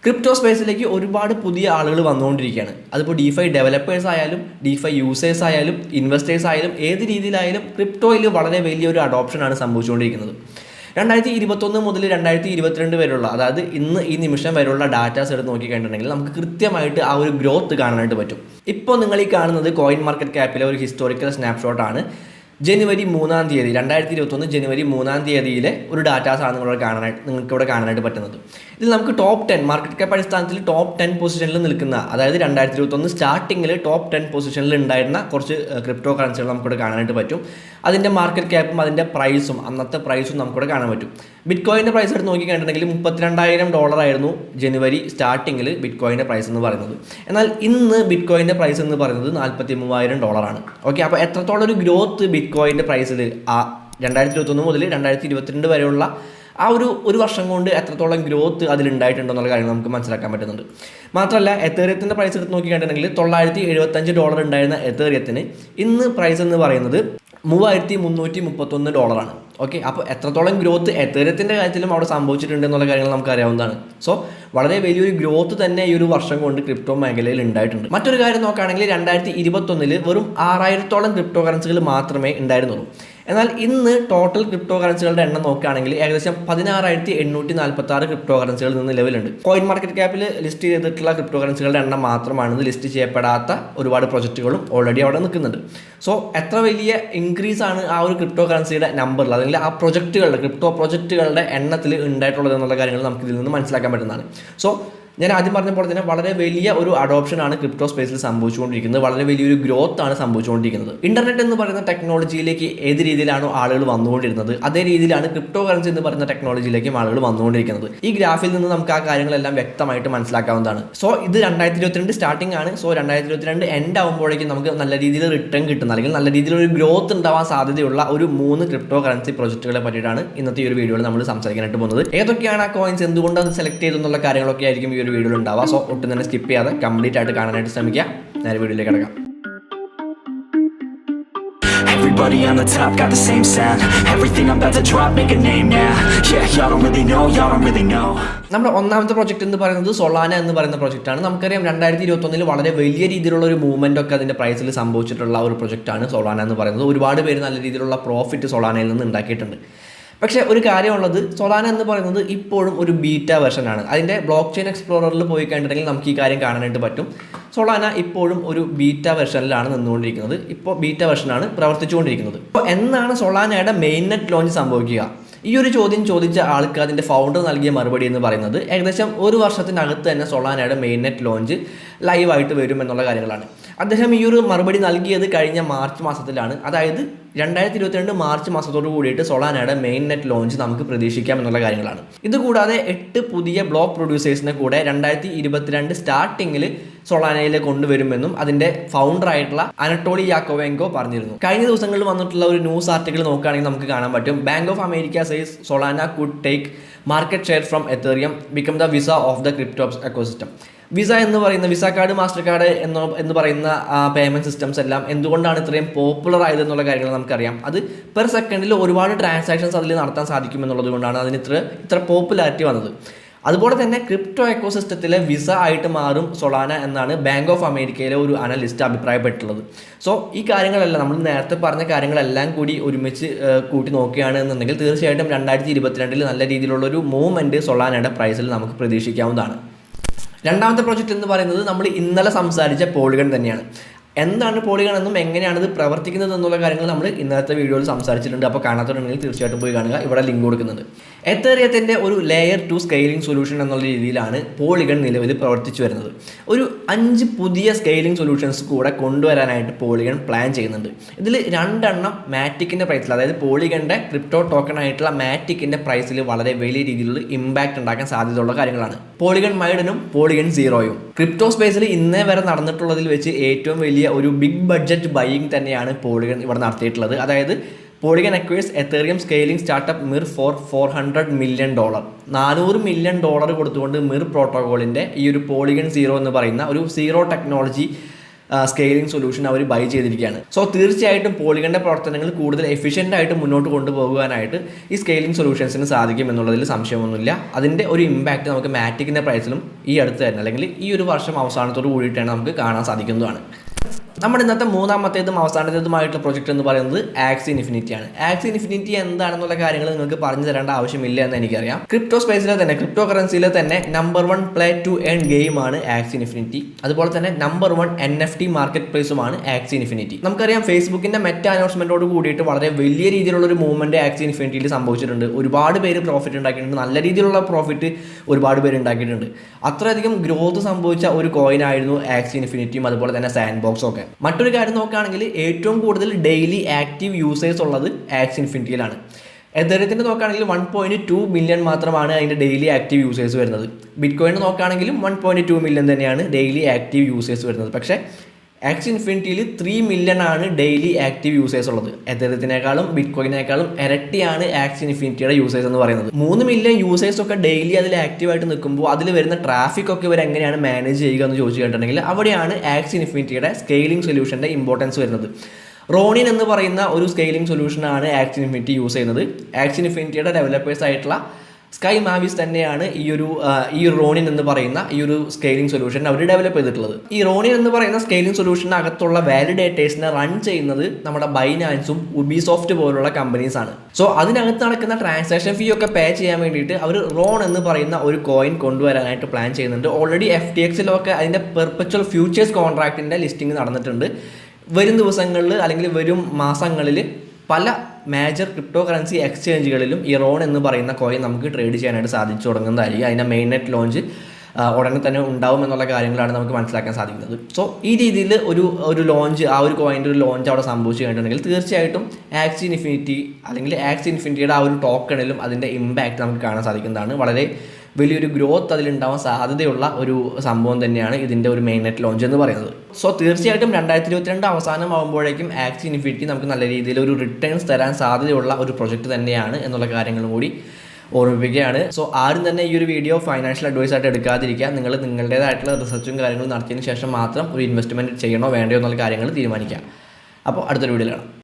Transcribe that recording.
Crypto സ്പേസിലേക്ക് ഒരുപാട് പുതിയ ആളുകൾ വന്നുകൊണ്ടിരിക്കുകയാണ്. അതിപ്പോൾ ഡിഫൈ ഡെവലപ്പേഴ്സ് ആയാലും ഡിഫൈ യൂസേഴ്സ് ആയാലും ഇൻവെസ്റ്റേഴ്സ് ആയാലും ഏത് രീതിയിലായാലും ക്രിപ്റ്റോയിൽ വളരെ വലിയൊരു അഡോപ്ഷനാണ് സംഭവിച്ചുകൊണ്ടിരിക്കുന്നത്. 2021 മുതൽ 2022 വരെയുള്ള, അതായത് ഇന്ന് ഈ നിമിഷം വരെയുള്ള ഡാറ്റാസ് എടുത്ത് നോക്കിക്കഴിഞ്ഞിട്ടുണ്ടെങ്കിൽ നമുക്ക് കൃത്യമായിട്ട് ആ ഒരു ഗ്രോത്ത് കാണാനായിട്ട് പറ്റും. ഇപ്പോൾ നിങ്ങൾ ഈ കാണുന്നത് കോയിൻ മാർക്കറ്റ് ക്യാപ്പിലെ ഒരു ഹിസ്റ്റോറിക്കൽ സ്നാപ്ഷോട്ടാണ്. ജനുവരി 3-ാം തീയതി 2021 ജനുവരി 3-ാം തീയതിയിലെ ഒരു ഡാറ്റാസാണ് നിങ്ങൾക്കിവിടെ കാണാനായിട്ട് പറ്റുന്നത്. ഇതിൽ നമുക്ക് ടോപ്പ് 10 മാർക്കറ്റ് ക്യാപ്പ് അടിസ്ഥാനത്തിൽ ടോപ്പ് 10 പൊസിഷനിൽ നിൽക്കുന്ന, അതായത് 2021 സ്റ്റാർട്ടിങ്ങിൽ ടോപ്പ് 10 പൊസിഷനിൽ ഉണ്ടായിരുന്ന കുറച്ച് ക്രിപ്റ്റോ കറൻസികൾ നമുക്കിവിടെ കാണാനായിട്ട് പറ്റും. അതിൻ്റെ മാർക്കറ്റ് ക്യാപ്പും അതിൻ്റെ പ്രൈസും അന്നത്തെ പ്രൈസും നമുക്കിവിടെ കാണാൻ പറ്റും. ബിറ്റ് കോയിൻ്റെ പ്രൈസ് എടുത്ത് നോക്കിക്കഴിഞ്ഞിട്ടുണ്ടെങ്കിൽ $32,000 ആയിരുന്നു ജനുവരി സ്റ്റാർട്ടിങ്ങിൽ ബിറ്റ് കോയിൻ്റെ പ്രൈസ് എന്ന് പറയുന്നത്. എന്നാൽ ഇന്ന് ബിറ്റ് കോയിൻ്റെ പ്രൈസ് എന്ന് പറയുന്നത് $43,000 ആണ്. ഓക്കെ, അപ്പോൾ എത്രത്തോളം ഒരു ഗ്രോത്ത് ബിറ്റ് കോയിൻ്റെ പ്രൈസിൽ ആ 2021 മുതൽ 2022 വരെയുള്ള ആ ഒരു വർഷം കൊണ്ട് എത്രത്തോളം ഗ്രോത്ത് അതിലുണ്ടായിട്ടുണ്ടെന്നുള്ള കാര്യം നമുക്ക് മനസ്സിലാക്കാൻ പറ്റുന്നുണ്ട്. മാത്രമല്ല എത്തേറിയത്തിൻ്റെ പ്രൈസ് എടുത്ത് നോക്കിക്കഴിഞ്ഞിട്ടുണ്ടെങ്കിൽ $975 ഉണ്ടായിരുന്ന എത്തേറിയത്തിന് ഇന്ന് പ്രൈസ് എന്ന് പറയുന്നത് $3,331 ഓക്കെ, അപ്പോൾ എത്രത്തോളം ഗ്രോത്ത് എത്തേറിയത്തിൻ്റെ കാര്യത്തിലും അവിടെ സംഭവിച്ചിട്ടുണ്ട് എന്നുള്ള കാര്യങ്ങൾ നമുക്ക് അറിയാവുന്നതാണ്. സോ വളരെ വലിയൊരു ഗ്രോത്ത് തന്നെ ഈ ഒരു വർഷം കൊണ്ട് ക്രിപ്റ്റോ മേഖലയിൽ ഉണ്ടായിട്ടുണ്ട്. മറ്റൊരു കാര്യം നോക്കുകയാണെങ്കിൽ 2021 വെറും 6,000-ഓളം ക്രിപ്റ്റോ കറൻസികൾ മാത്രമേ ഉണ്ടായിരുന്നുള്ളൂ. എന്നാൽ ഇന്ന് ടോട്ടൽ ക്രിപ്റ്റോ കറൻസികളുടെ എണ്ണം നോക്കുകയാണെങ്കിൽ ഏകദേശം 16,846 ക്രിപ്റ്റോ കറൻസികൾ ഇന്ന് നിലവിലുണ്ട്. കോയിൻ മാർക്കറ്റ് ക്യാപ്പിൽ ലിസ്റ്റ് ചെയ്തിട്ടുള്ള ക്രിപ്റ്റോ കറൻസികളുടെ എണ്ണം മാത്രമാണ് ഇത് ലിസ്റ്റ് ചെയ്യപ്പെടാത്ത ഒരുപാട് പ്രൊജക്റ്റുകളും ഓൾറെഡി അവിടെ നിൽക്കുന്നുണ്ട്. സോ എത്ര വലിയ ഇൻക്രീസ് ആണ് ആ ഒരു ക്രിപ്റ്റോ കറൻസിയുടെ നമ്പറിൽ, അല്ലെങ്കിൽ ആ പ്രൊജക്റ്റുകളുടെ ക്രിപ്റ്റോ പ്രൊജക്റ്റുകളുടെ എണ്ണത്തിൽ ഉണ്ടായിട്ടുള്ളത് എന്നുള്ള കാര്യങ്ങൾ നമുക്ക് ഇതിൽ നിന്ന് മനസ്സിലാക്കാൻ പറ്റുന്നതാണ്. സോ ഞാൻ ആദ്യം പറഞ്ഞ പോലെ തന്നെ വളരെ വലിയ ഒരു അഡോപ്ഷനാണ് ക്രിപ്റ്റോ സ്പേസിൽ സംഭവിച്ചുകൊണ്ടിരിക്കുന്നത്. വളരെ വലിയൊരു ഗ്രോത്ത് ആണ് സംഭവിച്ചുകൊണ്ടിരിക്കുന്നത്. ഇന്റർനെറ്റ് എന്ന് പറയുന്ന ടെക്നോളജിയിലേക്ക് ഏത് രീതിയിലാണോ ആളുകൾ വന്നുകൊണ്ടിരുന്നത് അതേ രീതിയിലാണ് ക്രിപ്റ്റോ കറൻസി എന്ന് പറയുന്ന ടെക്നോളജിയിലേക്കും ആളുകൾ വന്നുകൊണ്ടിരിക്കുന്നത്. ഈ ഗ്രാഫിൽ നിന്ന് നമുക്ക് ആ കാര്യങ്ങളെല്ലാം വ്യക്തമായിട്ട് മനസ്സിലാക്കാവുന്നതാണ്. സോ ഇത് 2022 സ്റ്റാർട്ടിംഗ് ആണ്. സോ 2022 എൻഡ് ആകുമ്പോഴേക്കും നമുക്ക് നല്ല രീതിയിൽ റിട്ടേൺ കിട്ടുന്ന, അല്ലെങ്കിൽ നല്ല രീതിയിലൊരു ഗ്രോത്ത് ഉണ്ടാവാൻ സാധ്യതയുള്ള ഒരു 3 ക്രിപ്റ്റോ കറൻസി പ്രൊജക്റ്റുകളെ പറ്റിയിട്ടാണ് ഇന്നത്തെ ഈ ഒരു വീഡിയോയിൽ നമ്മൾ സംസാരിക്കാനായിട്ട് പോകുന്നത്. ഏതൊക്കെയാണ് ആ കോയിൻസ്, എന്തുകൊണ്ട് അത് സെലക്ട് ചെയ്തെന്നുള്ള കാര്യങ്ങളൊക്കെ ആയിരിക്കും ഈ ഒരു വീഡിയോയിൽ ഉണ്ടാവുക. സോ ഒട്ടും തന്നെ സ്കിപ്പ് ചെയ്യാതെ കംപ്ലീറ്റ് ആയിട്ട് കാണാനായിട്ട് ശ്രമിക്കുക. നേരെ വീഡിയോയിലേക്ക് കിടക്കാം. Everybody on the top got the same sound. Everything I'm about to drop make a name now. Yeah, y'all don't really know, y'all don't really know. നമ്മുടെ ഒന്നാമത്തെ പ്രൊജക്റ്റ് എന്ന് പറയുന്നത് സൊളാന എന്ന് പറയുന്ന പ്രൊജക്റ്റാണ്. നമുക്കറിയാം 2021 വളരെ വലിയ രീതിയിലുള്ള ഒരു മൂവ്മെൻ്റ് ഒക്കെ അതിൻ്റെ പ്രൈസിൽ സംഭവിച്ചിട്ടുള്ള ഒരു പ്രൊജക്റ്റാണ് സൊളാന എന്ന് പറയുന്നത്. ഒരുപാട് പേര് നല്ല രീതിയിലുള്ള പ്രോഫിറ്റ് സൊളാനയിൽ നിന്ന് ഉണ്ടാക്കിയിട്ടുണ്ട്. പക്ഷേ ഒരു കാര്യമുള്ളത്, സൊളാന എന്ന് പറയുന്നത് ഇപ്പോഴും ഒരു ബീറ്റ വെർഷനാണ്. അതിൻ്റെ ബ്ലോക്ക് ചെയിൻ എക്സ്പ്ലോററിൽ പോയി കഴിഞ്ഞിട്ടുണ്ടെങ്കിൽ നമുക്ക് ഈ കാര്യം കാണാനായിട്ട് പറ്റും. സൊളാന ഇപ്പോഴും ഒരു ബീറ്റ വെർഷനിലാണ് നിന്നുകൊണ്ടിരിക്കുന്നത്. ഇപ്പോൾ ബീറ്റ വെർഷനാണ് പ്രവർത്തിച്ചുകൊണ്ടിരിക്കുന്നത്. അപ്പോൾ എന്നാണ് സൊളാനയുടെ മെയിൻ നെറ്റ് ലോഞ്ച് സംഭവിക്കുക? ഈ ഒരു ചോദ്യം ചോദിച്ച ആൾക്ക് അതിൻ്റെ ഫൗണ്ടർ നൽകിയ മറുപടി എന്ന് പറയുന്നത് ഏകദേശം ഒരു വർഷത്തിനകത്ത് തന്നെ സൊളാനയുടെ മെയിൻ നെറ്റ് ലോഞ്ച് ലൈവായിട്ട് വരും എന്നുള്ള കാര്യങ്ങളാണ്. അദ്ദേഹം ഈ ഒരു മറുപടി നൽകിയത് കഴിഞ്ഞ മാർച്ച് മാസത്തിലാണ്. അതായത് 2022 മാർച്ച് മാസത്തോട് കൂടിയിട്ട് സൊളാനയുടെ മെയിൻ നെറ്റ് ലോഞ്ച് നമുക്ക് പ്രതീക്ഷിക്കാം എന്നുള്ള കാര്യങ്ങളാണ്. ഇതുകൂടാതെ 8 പുതിയ ബ്ലോക്ക് പ്രൊഡ്യൂസേഴ്സിനെ കൂടെ 2022 സ്റ്റാർട്ടിങ്ങിൽ സൊളാനയിൽ കൊണ്ടുവരുമെന്നും അതിൻ്റെ ഫൗണ്ടറായിട്ടുള്ള അനറ്റോളി യാക്കോവെങ്കോ പറഞ്ഞിരുന്നു. കഴിഞ്ഞ ദിവസങ്ങളിൽ വന്നിട്ടുള്ള ഒരു ന്യൂസ് ആർട്ടിക്കിൾ നോക്കുകയാണെങ്കിൽ നമുക്ക് കാണാൻ പറ്റും, bank of America says Solana could take market share from Ethereum, become the visa of the crypto ecosystem. Visa എന്ന് പറയുന്ന, വിസ കാർഡ്, മാസ്റ്റർ കാർഡ് എന്ന് പറയുന്ന പേയ്മെൻറ്റ് സിസ്റ്റംസ് എല്ലാം എന്തുകൊണ്ടാണ് ഇത്രയും പോപ്പുലർ ആയതെന്നുള്ള കാര്യങ്ങൾ നമുക്കറിയാം. അത് പെർ സെക്കൻഡിൽ ഒരുപാട് ട്രാൻസാക്ഷൻസ് അതിൽ നടത്താൻ സാധിക്കുമെന്നുള്ളത് കൊണ്ടാണ് അതിന് ഇത്ര പോപ്പുലാരിറ്റി വന്നത്. അതുപോലെ തന്നെ ക്രിപ്റ്റോ എക്കോസിസ്റ്റത്തിലെ വിസ ആയിട്ട് മാറും സൊളാന എന്നാണ് ബാങ്ക് ഓഫ് അമേരിക്കയിലെ ഒരു അനലിസ്റ്റ് അഭിപ്രായപ്പെട്ടിട്ടുള്ളത്. സോ ഈ കാര്യങ്ങളെല്ലാം, നമ്മൾ നേരത്തെ പറഞ്ഞ കാര്യങ്ങളെല്ലാം കൂടി ഒരുമിച്ച് കൂട്ടി നോക്കുകയാണ് എന്നുണ്ടെങ്കിൽ തീർച്ചയായിട്ടും 2022 നല്ല രീതിയിലുള്ളൊരു മൂവ്മെൻറ്റ് സൊളാനയുടെ പ്രൈസിൽ നമുക്ക് പ്രതീക്ഷിക്കാവുന്നതാണ്. രണ്ടാമത്തെ പ്രോജക്റ്റ് എന്ന് പറയുന്നത് നമ്മൾ ഇന്നലെ സംസാരിച്ച പോളിഗൺ തന്നെയാണ്. എന്താണ് പോളിഗൺ എന്നും എങ്ങനെയാണ് ഇത് പ്രവർത്തിക്കുന്നത് എന്നുള്ള കാര്യങ്ങൾ നമ്മൾ ഇന്നത്തെ വീഡിയോയിൽ സംസാരിച്ചിട്ടുണ്ട്. അപ്പോൾ കാണാത്തവരുണ്ടെങ്കിൽ തീർച്ചയായിട്ടും പോയി കാണുക. ഇവിടെ ലിങ്ക് കൊടുക്കുന്നുണ്ട്. എത്തേറിയത്തിൻ്റെ ഒരു ലെയർ 2 സ്കെയിലിംഗ് സൊല്യൂഷൻ എന്നുള്ള രീതിയിലാണ് പോളിഗൺ നിലവിൽ പ്രവർത്തിച്ചു വരുന്നത്. ഒരു 5 പുതിയ സ്കെയിലിംഗ് സൊല്യൂഷൻസ് കൂടെ കൊണ്ടുവരാനായിട്ട് പോളിഗൺ പ്ലാൻ ചെയ്യുന്നുണ്ട്. ഇതിൽ 2 മാറ്റിക്കിൻ്റെ പ്രൈസിൽ, അതായത് പോളിഗണിൻ്റെ ക്രിപ്റ്റോ ടോക്കൺ ആയിട്ടുള്ള മാറ്റിക്കിൻ്റെ പ്രൈസിൽ വളരെ വലിയ രീതിയിലുള്ള ഇമ്പാക്റ്റ് ഉണ്ടാക്കാൻ സാധ്യതയുള്ള കാര്യങ്ങളാണ്. പോളിഗൺ മൈഡനും പോളിഗൺ സീറോയും. ക്രിപ്റ്റോ സ്പേസിൽ ഇന്നേ വരെ നടന്നിട്ടുള്ളതിൽ വെച്ച് ഏറ്റവും വലിയ ഒരു ബിഗ് ബഡ്ജറ്റ് ബൈയിങ് തന്നെയാണ് പോളിഗൺ ഇവിടെ നടത്തിയിട്ടുള്ളത്. അതായത് Polygon acquires Ethereum scaling startup Mir for $400 million. $400 million കൊടുത്തുകൊണ്ട് മിർ പ്രോട്ടോകോളിൻ്റെ ഈ ഒരു പോളിഗൺ സീറോ എന്ന് പറയുന്ന ഒരു സീറോ ടെക്നോളജി സ്കെയിലിംഗ് സൊല്യൂഷൻ അവർ ബൈ ചെയ്തിരിക്കുകയാണ്. സോ തീർച്ചയായിട്ടും പോളിഗണിൻ്റെ പ്രവർത്തനങ്ങൾ കൂടുതൽ എഫിഷ്യൻ്റ് ആയിട്ട് മുന്നോട്ട് കൊണ്ടുപോകാനായിട്ട് ഈ സ്കെയിലിംഗ് സൊല്യൂഷൻസിന് സാധിക്കും എന്നുള്ളതിൽ സംശയമൊന്നുമില്ല. അതിൻ്റെ ഒരു ഇമ്പാക്റ്റ് നമുക്ക് മാറ്റിക്കിൻ്റെ പ്രൈസിലും ഈ അടുത്ത് തന്നെ അല്ലെങ്കിൽ ഈ ഒരു വർഷം അവസാനത്തോട് കൂടിയിട്ടാണ് നമുക്ക് കാണാൻ സാധിക്കുന്നതാണ്. നമ്മുടെ ഇന്നത്തെ മൂന്നാമത്തേതും അവസാനത്തേതുമായിട്ടുള്ള പ്രൊജക്റ്റ് എന്ന് പറയുന്നത് ആക്സി ഇൻഫിനിറ്റിയാണ്. ആക്സി ഇൻഫിനിറ്റി എന്താണെന്നുള്ള കാര്യങ്ങൾ നിങ്ങൾക്ക് പറഞ്ഞു തരേണ്ട ആവശ്യമില്ല എന്ന് എനിക്കറിയാം. ക്രിപ്റ്റോ സ്പേസിലെ തന്നെ ക്രിപ്റ്റോ കറൻസിയിലെ തന്നെ നമ്പർ 1 പ്ലേ ടു ഏൺ ഗെയിമാണ് ആക്സി ഇൻഫിനിറ്റി. അതുപോലെ തന്നെ നമ്പർ 1 NFT മാർക്കറ്റ് പ്ലേസുമാണ് ആക്സി ഇൻഫിനിറ്റി. നമുക്കറിയാം ഫേസ്ബുക്കിന്റെ മെറ്റ അനൗൺസ്മെന്റോട് കൂടിയിട്ട് വളരെ വലിയ രീതിയിലുള്ള ഒരു മൂവ്മെന്റ് ആക്സി ഇൻഫിനിറ്റിയിൽ സംഭവിച്ചിട്ടുണ്ട്. ഒരുപാട് പേര് പ്രോഫിറ്റ് ഉണ്ടാക്കിയിട്ടുണ്ട്, നല്ല രീതിയിലുള്ള പ്രോഫിറ്റ് ഒരുപാട് പേര് ഉണ്ടാക്കിയിട്ടുണ്ട്. അത്രയധികം ഗ്രോത്ത് സംഭവിച്ച ഒരു കോയിൻ ആയിരുന്നു ആക്സി ഇൻഫിനിറ്റിയും അതുപോലെ തന്നെ സാൻഡ് ബോക്സും ഒക്കെ. മറ്റൊരു കാര്യം നോക്കുകയാണെങ്കിൽ ഏറ്റവും കൂടുതൽ ഡെയിലി ആക്റ്റീവ് യൂസേഴ്സ് ഉള്ളത് ആക്സി ഇൻഫിനിറ്റിയിലാണ്. എഥേറിയത്തിൻ്റെ നോക്കുകയാണെങ്കിൽ 1.2 മില്യൺ മാത്രമാണ് അതിൻ്റെ ഡെയിലി ആക്റ്റീവ് യൂസേഴ്സ് വരുന്നത്. ബിറ്റ്കോയിൻ്റെ നോക്കുകയാണെങ്കിലും 1.2 മില്യൺ തന്നെയാണ് ഡെയിലി ആക്റ്റീവ് യൂസേഴ്സ് വരുന്നത്. പക്ഷേ ആക്സി ഇൻഫിനിറ്റിയിൽ 3 മില്യൺ ആണ് ഡെയിലി ആക്റ്റീവ് യൂസേഴ്സ് ഉള്ളത്. എഥേറിയത്തിനേക്കാളും ബിറ്റ്കോയിനേക്കാളും ഇരട്ടിയാണ് ആക്സി ഇൻഫിനിറ്റിയുടെ യൂസേഴ്സ് എന്ന് പറയുന്നത്. 3 മില്യൺ യൂസേഴ്സ് ഒക്കെ ഡെയിലി അതിൽ ആക്റ്റീവായിട്ട് നിൽക്കുമ്പോൾ അതിൽ വരുന്ന ട്രാഫിക് ഒക്കെ ഇവർ എങ്ങനെയാണ് മാനേജ് ചെയ്യുക എന്ന് ചോദിച്ചു കേട്ടിട്ടുണ്ടെങ്കിൽ അവിടെയാണ് ആക്സി ഇൻഫിനിറ്റിയുടെ സ്കെയിലിംഗ് സൊല്യൂഷൻ്റെ ഇമ്പോർട്ടൻസ് വരുന്നത്. റോണിൻ എന്ന് പറയുന്ന ഒരു സ്കെയിലിംഗ് സൊല്യൂഷനാണ് ആക്സി ഇൻഫിനിറ്റി യൂസ് ചെയ്യുന്നത്. ആക്സി ഇൻഫിനിറ്റിയുടെ ഡെവലപ്പേഴ്സ് ആയിട്ടുള്ള സ്കൈ മാവിസ് തന്നെയാണ് ഈ റോണിൻ എന്ന് പറയുന്ന ഈ ഒരു സ്കെയിലിംഗ് സൊല്യൂഷൻ അവർ ഡെവലപ്പ് ചെയ്തിട്ടുള്ളത്. ഈ റോണിൻ എന്ന് പറയുന്ന സ്കെയിലിംഗ് സൊല്യൂഷനകത്തുള്ള വാലിഡേറ്റേഴ്സിനെ റൺ ചെയ്യുന്നത് നമ്മുടെ ബൈനാൻസും ഉബിസോഫ്റ്റ് പോലുള്ള കമ്പനീസ് ആണ്. സോ അതിനകത്ത് നടക്കുന്ന ട്രാൻസാക്ഷൻ ഫീ ഒക്കെ പേ ചെയ്യാൻ വേണ്ടിയിട്ട് അവർ റോൺ എന്ന് പറയുന്ന ഒരു കോയിൻ കൊണ്ടുവരാനായിട്ട് പ്ലാൻ ചെയ്യുന്നുണ്ട്. ഓൾറെഡി FTXലൊക്കെ അതിൻ്റെ പെർപ്പച്വൽ ഫ്യൂച്ചേഴ്സ് കോൺട്രാക്റ്റിൻ്റെ ലിസ്റ്റിംഗ് നടന്നിട്ടുണ്ട്. വരും ദിവസങ്ങളിൽ അല്ലെങ്കിൽ വരും മാസങ്ങളിൽ പല മേജർ ക്രിപ്റ്റോ കറൻസി എക്സ്ചേഞ്ചുകളിലും ഈ റോൺ എന്ന് പറയുന്ന കോയിൻ നമുക്ക് ട്രേഡ് ചെയ്യാനായിട്ട് സാധിച്ചു തുടങ്ങുന്നതായിരിക്കും. അതിൻ്റെ മെയിൻ നെറ്റ് ലോഞ്ച് ഉടനെ തന്നെ ഉണ്ടാവും എന്നുള്ള കാര്യങ്ങളാണ് നമുക്ക് മനസ്സിലാക്കാൻ സാധിക്കുന്നത്. സോ ഈ രീതിയിൽ ഒരു ലോഞ്ച് ആ ഒരു കോയിൻ്റെ ഒരു ലോഞ്ച് അവിടെ സംഭവിച്ചു കഴിഞ്ഞിട്ടുണ്ടെങ്കിൽ തീർച്ചയായിട്ടും ആക്സി ഇൻഫിനിറ്റി അല്ലെങ്കിൽ ആക്സി ഇൻഫിനിറ്റിയുടെ ആ ഒരു ടോക്കണിലും അതിൻ്റെ ഇമ്പാക്റ്റ് നമുക്ക് കാണാൻ സാധിക്കുന്നതാണ്. വളരെ വലിയൊരു ഗ്രോത്ത് അതിലുണ്ടാവാൻ സാധ്യതയുള്ള ഒരു സംഭവം തന്നെയാണ് ഇതിൻ്റെ ഒരു മെയിൻ നെറ്റ് ലോഞ്ച് എന്ന് പറയുന്നത്. സോ തീർച്ചയായിട്ടും 2022 അവസാനമാകുമ്പോഴേക്കും ആക്സി ഇൻഫിനിറ്റി നമുക്ക് നല്ല രീതിയിൽ ഒരു റിട്ടേൺസ് തരാൻ സാധ്യതയുള്ള ഒരു പ്രൊജക്റ്റ് തന്നെയാണ് എന്നുള്ള കാര്യങ്ങളും കൂടി ഓർമ്മിപ്പിക്കുകയാണ്. സോ ആരും തന്നെ ഈ ഒരു വീഡിയോ ഫൈനാൻഷ്യൽ അഡ്വൈസ് ആയിട്ട് എടുക്കാതിരിക്കുക. നിങ്ങൾ നിങ്ങളുടേതായിട്ടുള്ള റിസർച്ചും കാര്യങ്ങളും നടത്തിയതിന് ശേഷം മാത്രം ഒരു ഇൻവെസ്റ്റ്മെൻറ്റ് ചെയ്യണോ വേണ്ടയോ എന്നുള്ള കാര്യങ്ങൾ തീരുമാനിക്കുക. അപ്പോൾ അടുത്തൊരു വീഡിയോയിൽ കാണാം.